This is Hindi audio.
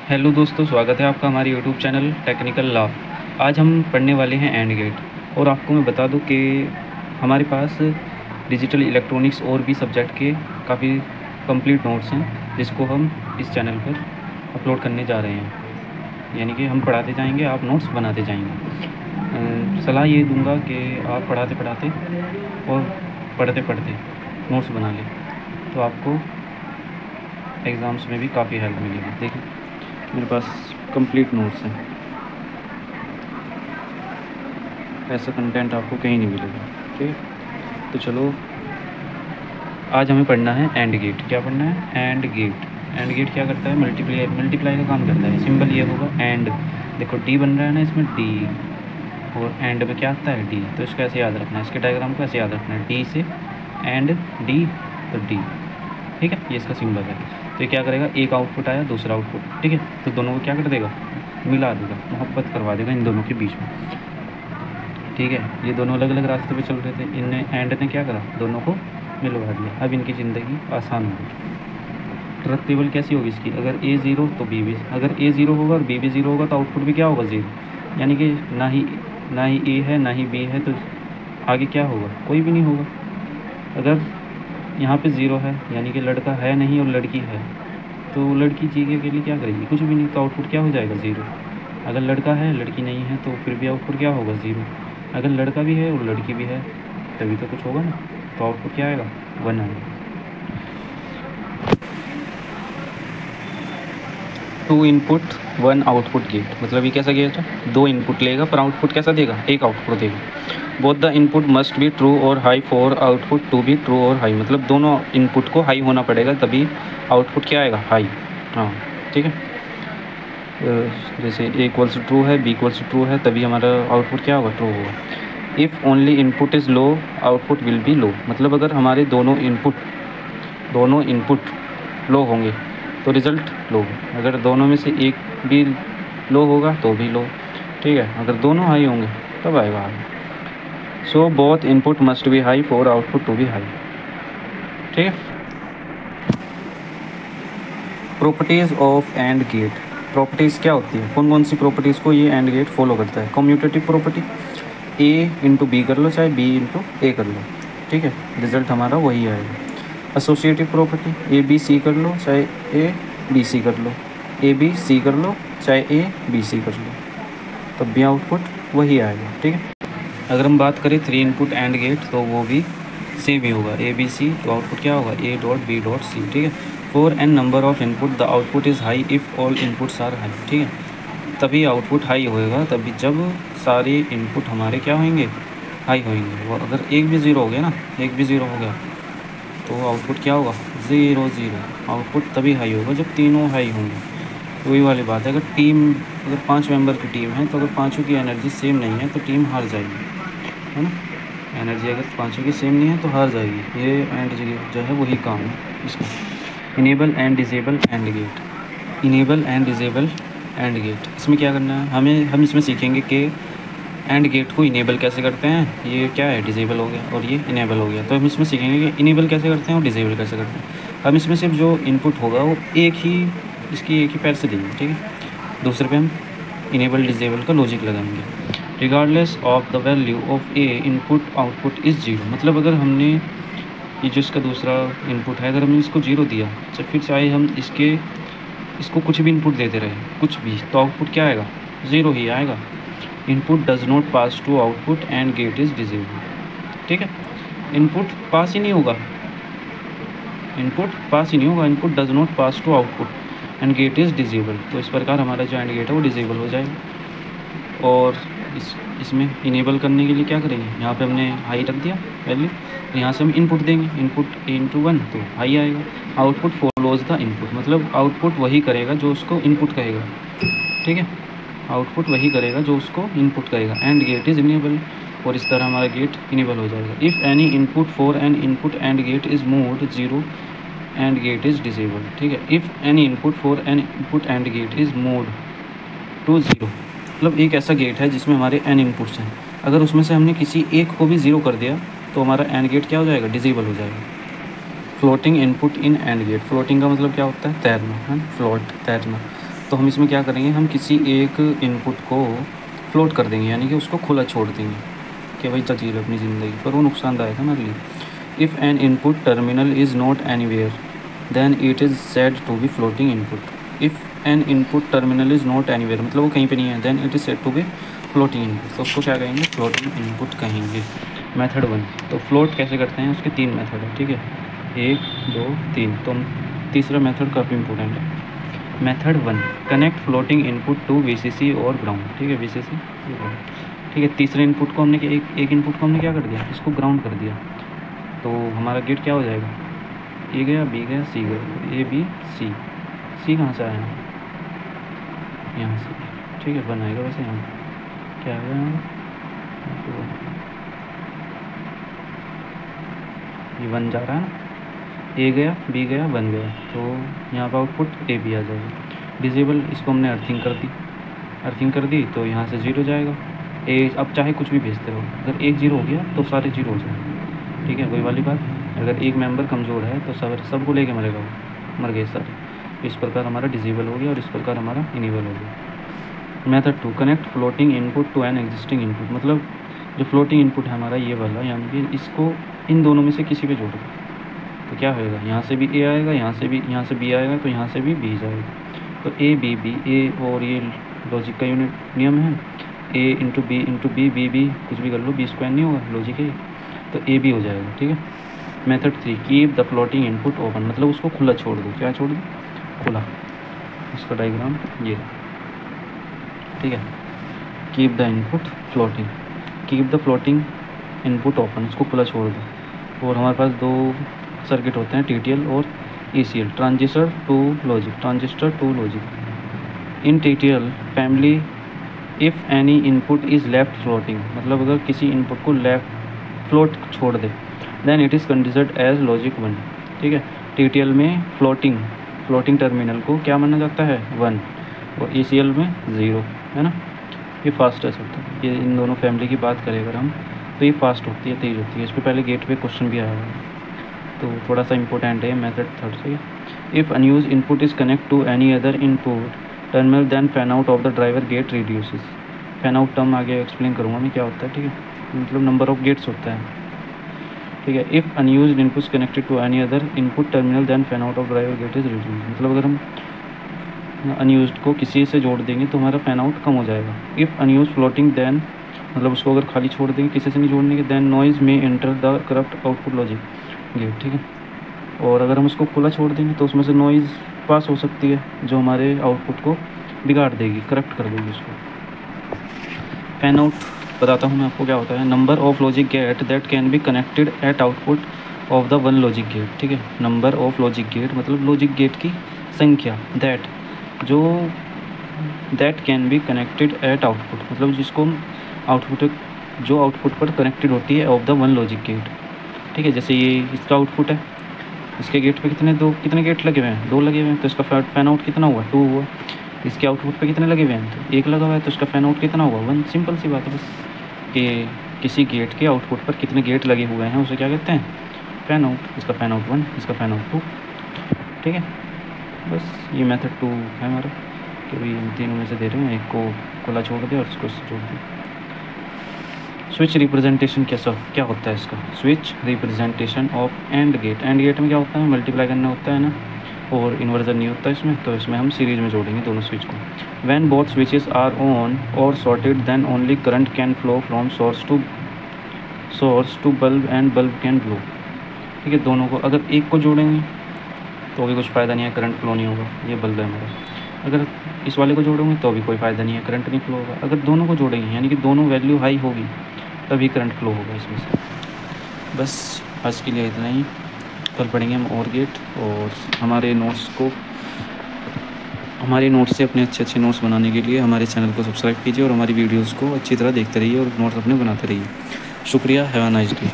हेलो दोस्तों, स्वागत है आपका हमारे यूट्यूब चैनल टेक्निकल लॉ। आज हम पढ़ने वाले हैं एंड गेट। और आपको मैं बता दूं कि हमारे पास डिजिटल इलेक्ट्रॉनिक्स और भी सब्जेक्ट के काफ़ी कंप्लीट नोट्स हैं, जिसको हम इस चैनल पर अपलोड करने जा रहे हैं। यानी कि हम पढ़ाते जाएंगे, आप नोट्स बनाते जाएंगे। सलाह ये दूंगा कि आप पढ़ाते पढ़ाते और पढ़ते पढ़ते नोट्स बना लें, तो आपको एग्ज़ाम्स में भी काफ़ी हेल्प मिलेगी। देखिए, मेरे पास कंप्लीट नोट्स हैं। ऐसा कंटेंट आपको कहीं नहीं मिलेगा। ठीक है, तो चलो आज हमें पढ़ना है एंड गेट। क्या पढ़ना है? And gate. एंड गेट क्या करता है? मल्टीप्लाई का काम करता है। सिंबल ये होगा एंड। देखो डी बन रहा है ना, इसमें डी, और एंड में क्या आता है? डी। तो इसको ऐसे याद रखना है, इसके डायग्राम को ऐसे याद रखना है, डी से एंड डी तो डी। ठीक है, ये इसका सिंबल है। तो ये क्या करेगा? एक आउटपुट आया, दूसरा आउटपुट, ठीक है, तो दोनों को क्या कर देगा? मिला देगा, मोहब्बत करवा देगा इन दोनों के बीच में। ठीक है, ये दोनों अलग अलग रास्ते पे चल रहे थे, इनने एंड ने क्या करा? दोनों को मिलवा दिया। अब इनकी ज़िंदगी आसान हो गई। ट्रुथ टेबल कैसी होगी इसकी? अगर ए ज़ीरो तो बी भी, अगर ए ज़ीरो होगा और बी भी ज़ीरो होगा तो आउटपुट भी क्या होगा? ज़ीरो। यानी कि ना ही ए है ना ही बी है, तो आगे क्या होगा? कोई भी नहीं होगा। अगर यहाँ पे ज़ीरो है यानी कि लड़का है नहीं और लड़की है, तो लड़की जी के लिए क्या करेगी? कुछ भी नहीं, तो आउटपुट क्या हो जाएगा? ज़ीरो। अगर लड़का है लड़की नहीं है तो फिर भी आउटपुट क्या होगा? ज़ीरो। अगर लड़का भी है और लड़की भी है तभी तो कुछ होगा ना, तो आउटपुट क्या आएगा? 1 आएगा। 2 इनपुट 1 आउटपुट गेट, मतलब ये कैसा गेट है? 2 इनपुट लेगा पर आउटपुट कैसा देगा? एक आउटपुट देगा। Both the input must be true और high for output to be true और हाई, मतलब दोनों इनपुट को हाई होना पड़ेगा तभी आउटपुट क्या आएगा? हाई। हाँ, ठीक है। जैसे ए इक्वल्स ट्रू है, बी इक्वल्स ट्रू है, तभी हमारा आउटपुट क्या होगा? ट्रू होगा। If only input is low output will be low, मतलब अगर हमारे दोनों इनपुट लो होंगे तो रिज़ल्ट लो होगा। अगर दोनों में से एक भी लो होगा तो भी लो। ठीक है, अगर दोनों हाई होंगे तब आएगा high. So both input must be high for output to be high. ठीक है। Properties of and gate. Properties क्या होती है? कौन कौन सी प्रॉपर्टीज़ को ये एंड गेट फॉलो करता है? कम्यूटेटिव प्रॉपर्टी, ए इंटू बी कर लो चाहे बी इंटू ए कर लो, ठीक है, रिजल्ट हमारा वही आएगा। Associative property, A B C कर लो चाहे ए बी सी कर लो, ए बी सी कर लो चाहे ए बी सी कर लो, तब भी आउटपुट वही आएगा। ठीक है। अगर हम बात करें 3 इनपुट एंड गेट तो वो भी सेम ही होगा, ए बी सी, तो आउटपुट क्या होगा? A dot B dot C. ठीक है। For n number of input the output is high if all inputs are high. ठीक है, तभी आउटपुट हाई होएगा, तभी जब सारे इनपुट हमारे क्या होंगे? हाई होंगे। और अगर एक भी ज़ीरो हो गया ना, एक भी ज़ीरो हो गया तो आउटपुट क्या होगा? 0 0। आउटपुट तभी हाई होगा जब तीनों हाई होंगे। वही वाली बात है, अगर 5 मेंबर की टीम है तो अगर पाँचों की एनर्जी सेम नहीं है तो टीम हार जाएगी, है ना। एनर्जी अगर पाँचों की सेम नहीं है तो हार जाएगी। ये एंड जो है वही काम है इसका। Enable and disable and gate. Enable and disable and gate, इसमें क्या करना है? हम इसमें सीखेंगे कि एंड गेट को इनेबल कैसे करते हैं। ये क्या है? डिसेबल हो गया और ये इनेबल हो गया, तो हम इसमें सीखेंगे कि इनेबल कैसे करते हैं और डिसेबल कैसे करते हैं। हम इसमें सिर्फ जो इनपुट होगा वो इसकी एक ही पैर से देंगे, ठीक है। दूसरे पे हम इनेबल डिसेबल का लॉजिक लगाएंगे। Regardless of the value of A input output is 0, मतलब अगर हमने ये जो इसका दूसरा इनपुट है, अगर हमने इसको 0 दिया, फिर चाहे हम इसको कुछ भी इनपुट देते रहे, कुछ भी, तो आउटपुट क्या आएगा? 0 ही आएगा। Input does not pass to output and gate is disable. ठीक है, इनपुट पास ही नहीं होगा, input does not pass to output and gate is disable. तो इस प्रकार हमारा जो एंड गेट है वो डिसेबल हो जाएगा। और इसमें इनेबल करने के लिए क्या करेंगे? यहाँ पे हमने हाई रख दिया वैल्यू, यहाँ से हम इनपुट देंगे, इनपुट ए इंटू 1 तो हाई आएगा। आउटपुट फॉलोज द इनपुट, मतलब आउटपुट वही करेगा जो उसको इनपुट कहेगा। ठीक है, आउटपुट वही करेगा जो उसको इनपुट करेगा। एंड गेट इज़ इनेबल, और इस तरह हमारा गेट इनेबल हो जाएगा। If any input for an input and gate is mode 0 and gate is disable. ठीक है, if any input for an input and gate is mode to 0, मतलब एक ऐसा गेट है जिसमें हमारे n इनपुट्स हैं, अगर उसमें से हमने किसी एक को भी 0 कर दिया तो हमारा एंड गेट क्या हो जाएगा? डिसेबल हो जाएगा। Floating input in and gate. Floating का मतलब क्या होता है? तैरना, है, फ्लोट, तैरना। तो हम इसमें क्या करेंगे, हम किसी एक इनपुट को फ्लोट कर देंगे, यानी कि उसको खुला छोड़ देंगे कि भाई जी लो अपनी ज़िंदगी, पर वो नुकसानदायक है हमारे लिए। If an input terminal is not anywhere then it is said to be floating input. If an input terminal is not anywhere मतलब वो कहीं पे नहीं है, then it is said to be floating input. तो उसको क्या कहेंगे, फ्लोटिंग इनपुट कहेंगे। मेथड 1, तो फ्लोट कैसे करते हैं, उसके 3 मेथड है, ठीक है, 1 2 3। तो तीसरा मेथड काफ़ी इंपॉर्टेंट है। Method 1, connect floating input to VCC और ग्राउंड, ठीक है, वीसीसी, ठीक है। तीसरे इनपुट को हमने एक इनपुट को हमने क्या कर दिया, इसको ग्राउंड कर दिया, तो हमारा गेट क्या हो जाएगा, ए गया, बी गया, सी गया, ए बी सी। सी कहाँ से आया, यहाँ से, ठीक है, 1 आएगा। वैसे यहाँ क्या आएगा, ये 1 जा रहा है, ए गया, बी गया, 1 गया, तो यहाँ पर आउटपुट ए बी आ जाएगा। डिसेबल, इसको हमने अर्थिंग कर दी, तो यहाँ से 0 जाएगा। ए अब चाहे कुछ भी भेजते रहो, अगर एक 0 हो गया तो सारे 0 हो जाएंगे, ठीक है, वही वाली बात। अगर एक मेंबर कमज़ोर है तो सबको लेके मरेगा, वो मर गए सारे। इस प्रकार हमारा डिसेबल हो गया और इस प्रकार हमारा इनेबल हो गया। Method 2, connect floating input to an existing input, मतलब जो फ्लोटिंग इनपुट है हमारा ये वाला, यानी कि इसको इन दोनों में से किसी पे जोड़ दो, तो क्या होएगा, यहाँ से भी ए आएगा, यहाँ से बी आएगा, तो यहाँ से भी बी जाएगा। तो ए बी बी, ए, और ये लॉजिक का यूनिट नियम है, ए इंटू बी, बी कुछ भी कर लो, बी स्क्वायर नहीं होगा, लॉजिक है, तो ए बी हो जाएगा, ठीक है। Method 3, keep the floating input open, मतलब उसको खुला छोड़ दो, क्या छोड़ दो, खुला। इसका डायग्राम ये, ठीक है। Keep the input floating, keep the floating input open, उसको खुला छोड़ दो। और हमारे पास 2 सर्किट होते हैं, TTL और ECL, transistor to logic. In TTL family, if any input is left floating, मतलब अगर किसी इनपुट को लेफ्ट फ्लोट छोड़ दे, then it is considered as logic 1, ठीक है। TTL में फ्लोटिंग टर्मिनल को क्या माना जाता है, 1, और ECL में 0, है ना। ये फास्टेस्ट होता है, ये इन दोनों फैमिली की बात करें अगर हम, तो ये फास्ट होती है, तेज़ होती है। इस पर पहले गेट पे क्वेश्चन भी आया हुआ है, तो थोड़ा सा इंपॉर्टेंट है मेथड 3 से। If unused input is connect to any other input terminal then fan out of the driver gate reduces. Fan out term आगे एक्सप्लेन करूँगा मैं क्या होता है, ठीक है, मतलब नंबर ऑफ गेट्स होता है, ठीक है। If unused input connected to any other input terminal then fan out of driver gate is reduce, मतलब अगर हम अनयूज को किसी से जोड़ देंगे तो हमारा फैन आउट कम हो जाएगा। इफ़ अनयूज फ्लोटिंग देन, मतलब उसको अगर खाली छोड़ देंगे किसी से नहीं जोड़ने के, then noise may enter the corrupt output logic gate, ठीक है। और अगर हम उसको खुला छोड़ देंगे तो उसमें से नॉइज़ पास हो सकती है जो हमारे आउटपुट को बिगाड़ देगी, करप्ट कर देगी उसको। फैन आउट बताता हूँ मैं आपको क्या होता है। Number of logic gate that can be connected at output of the one logic gate, ठीक है। नंबर ऑफ लॉजिक गेट मतलब लॉजिक गेट की संख्या, that can be connected at output, मतलब जिसको जो आउटपुट पर कनेक्टेड होती है of the one logic gate, ठीक है। जैसे ये इसका आउटपुट है, इसके गेट पे कितने गेट लगे हुए हैं, 2 लगे हुए हैं, तो इसका फैन आउट कितना हुआ, 2 हुआ। इसके आउटपुट पे कितने लगे हुए हैं, तो 1 लगा हुआ है, तो इसका फैन आउट कितना हुआ, 1। सिंपल सी बात है बस, कि किसी गेट के आउटपुट पर कितने गेट लगे हुए हैं उसे क्या कहते हैं, फैन आउट। इसका फैन आउट 1, इसका फैन आउट 2, ठीक है। बस ये मेथड 2 है हमारा, कि भाई इन तीनों में से दे रहे हैं, एक को खुला छोड़ दिया और इसको जोड़ दिया। स्विच रिप्रेजेंटेशन क्या होता है इसका, switch representation of and gate में क्या होता है, मल्टीप्लाई करना होता है ना, और इन्वर्जन नहीं होता इसमें, तो इसमें हम सीरीज में जोड़ेंगे दोनों स्विच को। When both switches are on और sorted then only current can flow from source to bulb and bulb can blow, ठीक है। दोनों को अगर एक को जोड़ेंगे तो भी कुछ फ़ायदा नहीं है, करंट फ्लो नहीं होगा, ये बल्ब है हमारा। अगर इस वाले को जोड़ेंगे तो भी कोई फ़ायदा नहीं है, करंट नहीं फ्लो होगा। अगर दोनों को जोड़ेंगे यानी कि दोनों वैल्यू हाई होगी तभी करंट फ्लो होगा इसमें से। बस आज के लिए इतना ही, कल पढ़ेंगे हम और गेट, और हमारे नोट्स से अपने अच्छे नोट्स बनाने के लिए हमारे चैनल को सब्सक्राइब कीजिए और हमारी वीडियोज़ को अच्छी तरह देखते रहिए और नोट्स अपने बनाते रहिए। शुक्रिया, हैव अ नाइस डे।